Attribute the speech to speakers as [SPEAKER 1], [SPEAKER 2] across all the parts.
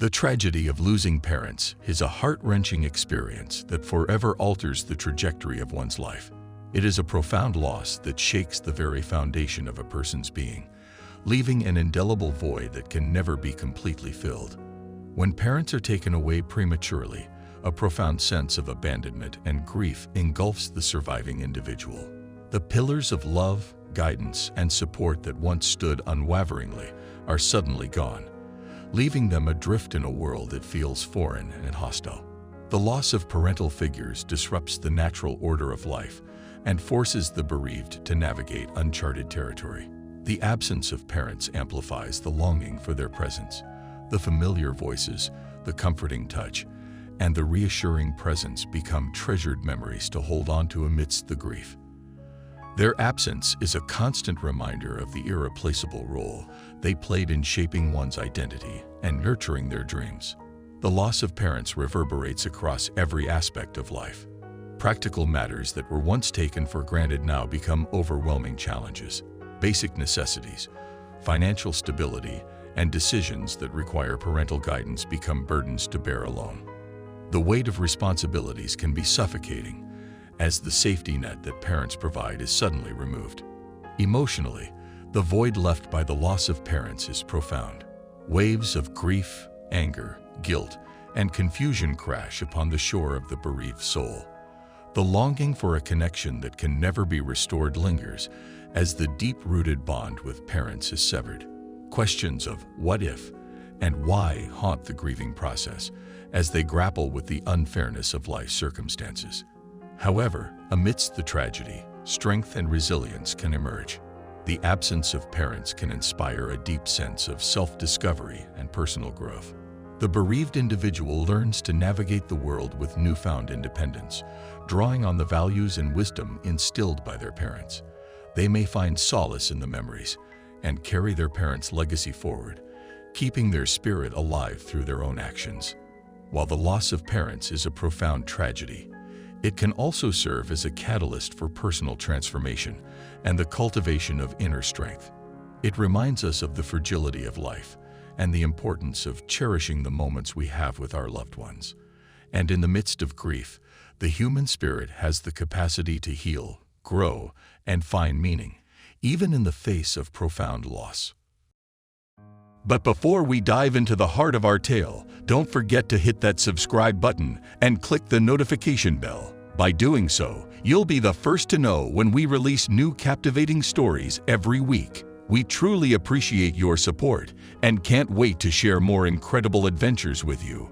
[SPEAKER 1] The tragedy of losing parents is a heart-wrenching experience that forever alters the trajectory of one's life. It is a profound loss that shakes the very foundation of a person's being, leaving an indelible void that can never be completely filled. When parents are taken away prematurely, a profound sense of abandonment and grief engulfs the surviving individual. The pillars of love, guidance, and support that once stood unwaveringly are suddenly gone, leaving them adrift in a world that feels foreign and hostile. The loss of parental figures disrupts the natural order of life and forces the bereaved to navigate uncharted territory. The absence of parents amplifies the longing for their presence. The familiar voices, the comforting touch, and the reassuring presence become treasured memories to hold on to amidst the grief. Their absence is a constant reminder of the irreplaceable role they played in shaping one's identity and nurturing their dreams. The loss of parents reverberates across every aspect of life. Practical matters that were once taken for granted now become overwhelming challenges. Basic necessities, financial stability, and decisions that require parental guidance become burdens to bear alone. The weight of responsibilities can be suffocating, as the safety net that parents provide is suddenly removed. Emotionally, the void left by the loss of parents is profound. Waves of grief, anger, guilt, and confusion crash upon the shore of the bereaved soul. The longing for a connection that can never be restored lingers as the deep-rooted bond with parents is severed. Questions of what if and why haunt the grieving process as they grapple with the unfairness of life's circumstances. However, amidst the tragedy, strength and resilience can emerge. The absence of parents can inspire a deep sense of self-discovery and personal growth. The bereaved individual learns to navigate the world with newfound independence, drawing on the values and wisdom instilled by their parents. They may find solace in the memories and carry their parents' legacy forward, keeping their spirit alive through their own actions. While the loss of parents is a profound tragedy, it can also serve as a catalyst for personal transformation and the cultivation of inner strength. It reminds us of the fragility of life and the importance of cherishing the moments we have with our loved ones. And in the midst of grief, the human spirit has the capacity to heal, grow, and find meaning, even in the face of profound loss. But before we dive into the heart of our tale, don't forget to hit that subscribe button and click the notification bell. By doing so, you'll be the first to know when we release new captivating stories every week. We truly appreciate your support and can't wait to share more incredible adventures with you.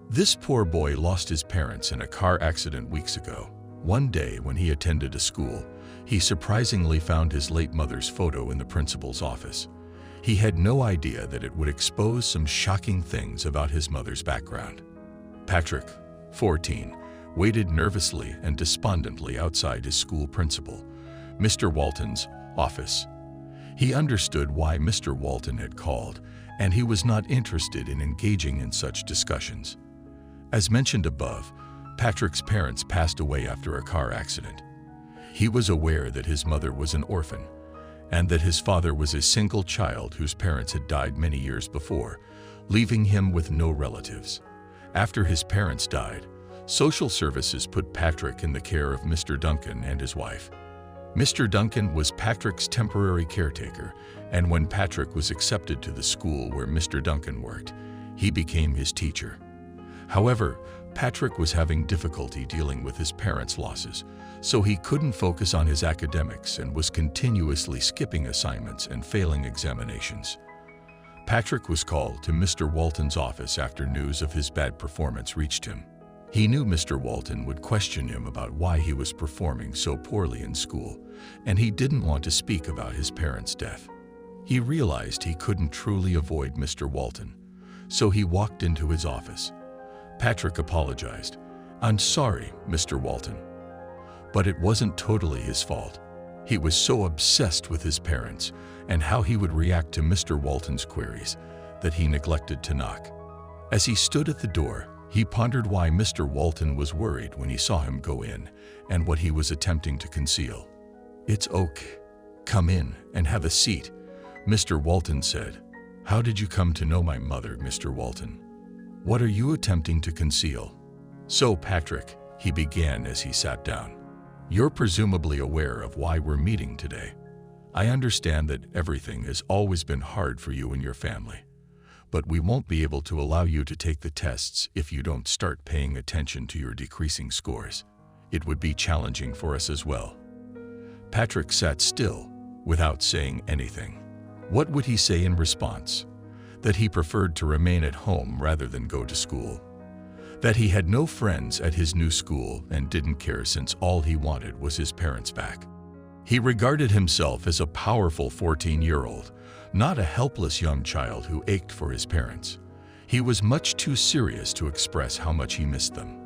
[SPEAKER 1] This poor boy lost his parents in a car accident weeks ago. One day when he attended a school, he surprisingly found his late mother's photo in the principal's office. He had no idea that it would expose some shocking things about his mother's background. Patrick, 14, waited nervously and despondently outside his school principal, Mr. Walton's, office. He understood why Mr. Walton had called, and he was not interested in engaging in such discussions. As mentioned above, Patrick's parents passed away after a car accident. He was aware that his mother was an orphan, and that his father was a single child whose parents had died many years before, leaving him with no relatives. After his parents died, social services put Patrick in the care of Mr. Duncan and his wife. Mr. Duncan was Patrick's temporary caretaker, and when Patrick was accepted to the school where Mr. Duncan worked, he became his teacher. However, Patrick was having difficulty dealing with his parents' losses, so he couldn't focus on his academics and was continuously skipping assignments and failing examinations. Patrick was called to Mr. Walton's office after news of his bad performance reached him. He knew Mr. Walton would question him about why he was performing so poorly in school, and he didn't want to speak about his parents' death. He realized he couldn't truly avoid Mr. Walton, so he walked into his office. Patrick apologized. "I'm sorry, Mr. Walton." But it wasn't totally his fault. He was so obsessed with his parents and how he would react to Mr. Walton's queries that he neglected to knock. As he stood at the door, he pondered why Mr. Walton was worried when he saw him go in and what he was attempting to conceal. "It's okay. Come in and have a seat," Mr. Walton said. How did you come to know my mother, Mr. Walton? What are you attempting to conceal? So, Patrick, he began as he sat down, you're presumably aware of why we're meeting today. I understand that everything has always been hard for you and your family, but we won't be able to allow you to take the tests if you don't start paying attention to your decreasing scores. It would be challenging for us as well. Patrick sat still, without saying anything. What would he say in response? That he preferred to remain at home rather than go to school. That he had no friends at his new school and didn't care since all he wanted was his parents back. He regarded himself as a powerful 14-year-old, not a helpless young child who ached for his parents. He was much too serious to express how much he missed them.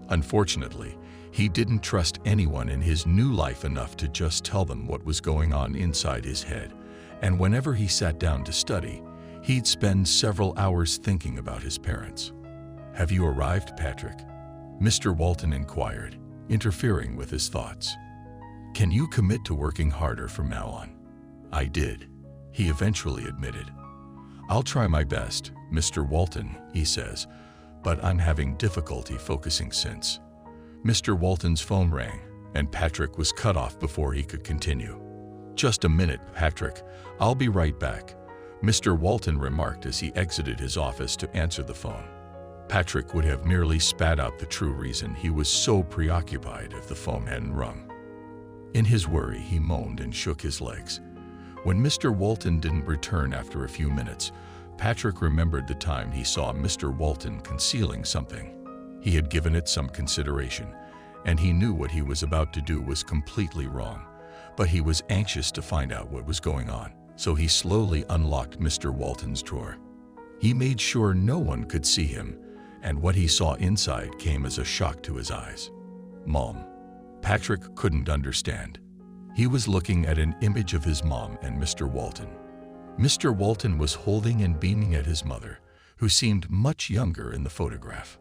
[SPEAKER 1] Unfortunately, he didn't trust anyone in his new life enough to just tell them what was going on inside his head, and whenever he sat down to study, he'd spend several hours thinking about his parents. Have you arrived, Patrick? Mr. Walton inquired, interfering with his thoughts. Can you commit to working harder from now on? I did, he eventually admitted. I'll try my best, Mr. Walton, he says, but I'm having difficulty focusing since. Mr. Walton's phone rang, and Patrick was cut off before he could continue. Just a minute, Patrick. I'll be right back, Mr. Walton remarked as he exited his office to answer the phone. Patrick would have merely spat out the true reason he was so preoccupied if the phone hadn't rung. In his worry, he moaned and shook his legs. When Mr. Walton didn't return after a few minutes, Patrick remembered the time he saw Mr. Walton concealing something. He had given it some consideration, and he knew what he was about to do was completely wrong, but he was anxious to find out what was going on, so he slowly unlocked Mr. Walton's drawer. He made sure no one could see him, and what he saw inside came as a shock to his eyes. Mom. Patrick couldn't understand. He was looking at an image of his mom and Mr. Walton. Mr. Walton was holding and beaming at his mother, who seemed much younger in the photograph.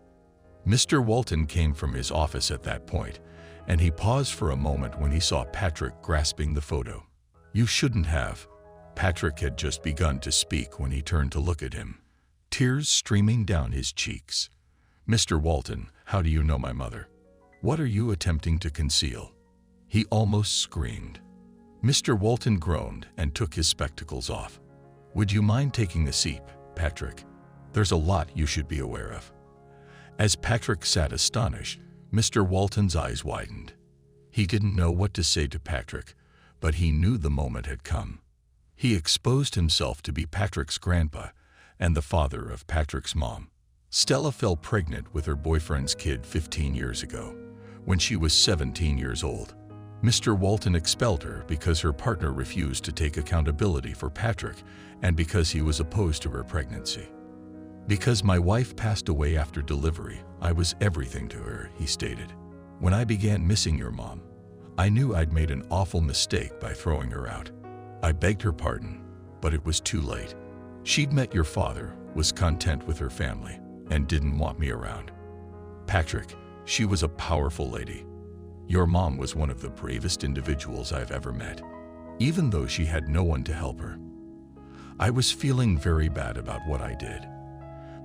[SPEAKER 1] Mr. Walton came from his office at that point, and he paused for a moment when he saw Patrick grasping the photo. You shouldn't have. Patrick had just begun to speak when he turned to look at him, tears streaming down his cheeks. Mr. Walton, how do you know my mother? What are you attempting to conceal? He almost screamed. Mr. Walton groaned and took his spectacles off. Would you mind taking a seat, Patrick? There's a lot you should be aware of. As Patrick sat astonished, Mr. Walton's eyes widened. He didn't know what to say to Patrick, but he knew the moment had come. He exposed himself to be Patrick's grandpa and the father of Patrick's mom. Stella fell pregnant with her boyfriend's kid 15 years ago, when she was 17 years old. Mr. Walton expelled her because her partner refused to take accountability for Patrick and because he was opposed to her pregnancy. Because my wife passed away after delivery, I was everything to her, he stated. When I began missing your mom, I knew I'd made an awful mistake by throwing her out. I begged her pardon, but it was too late. She'd met your father, was content with her family, and didn't want me around. Patrick, she was a powerful lady. Your mom was one of the bravest individuals I've ever met, even though she had no one to help her. I was feeling very bad about what I did.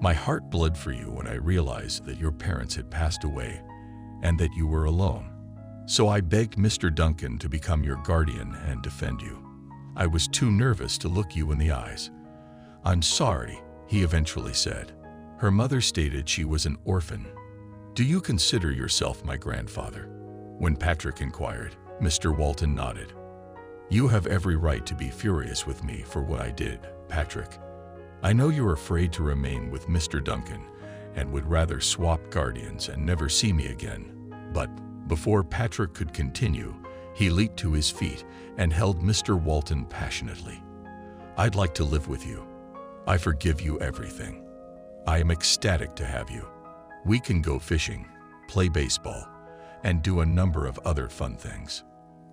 [SPEAKER 1] My heart bled for you when I realized that your parents had passed away and that you were alone. So I begged Mr. Duncan to become your guardian and defend you. I was too nervous to look you in the eyes. I'm sorry, he eventually said. Her mother stated she was an orphan. Do you consider yourself my grandfather? When Patrick inquired, Mr. Walton nodded. You have every right to be furious with me for what I did, Patrick. I know you're afraid to remain with Mr. Duncan and would rather swap guardians and never see me again. But before Patrick could continue, he leaped to his feet and held Mr. Walton passionately. I'd like to live with you. I forgive you everything. I am ecstatic to have you. We can go fishing, play baseball, and do a number of other fun things.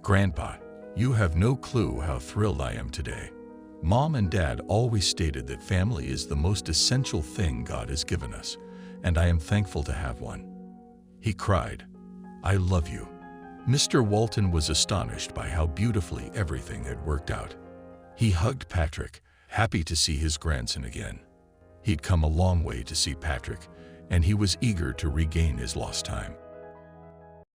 [SPEAKER 1] Grandpa, you have no clue how thrilled I am today. Mom and Dad always stated that family is the most essential thing God has given us, and I am thankful to have one. He cried, I love you. Mr. Walton was astonished by how beautifully everything had worked out. He hugged Patrick, happy to see his grandson again. He'd come a long way to see Patrick, and he was eager to regain his lost time.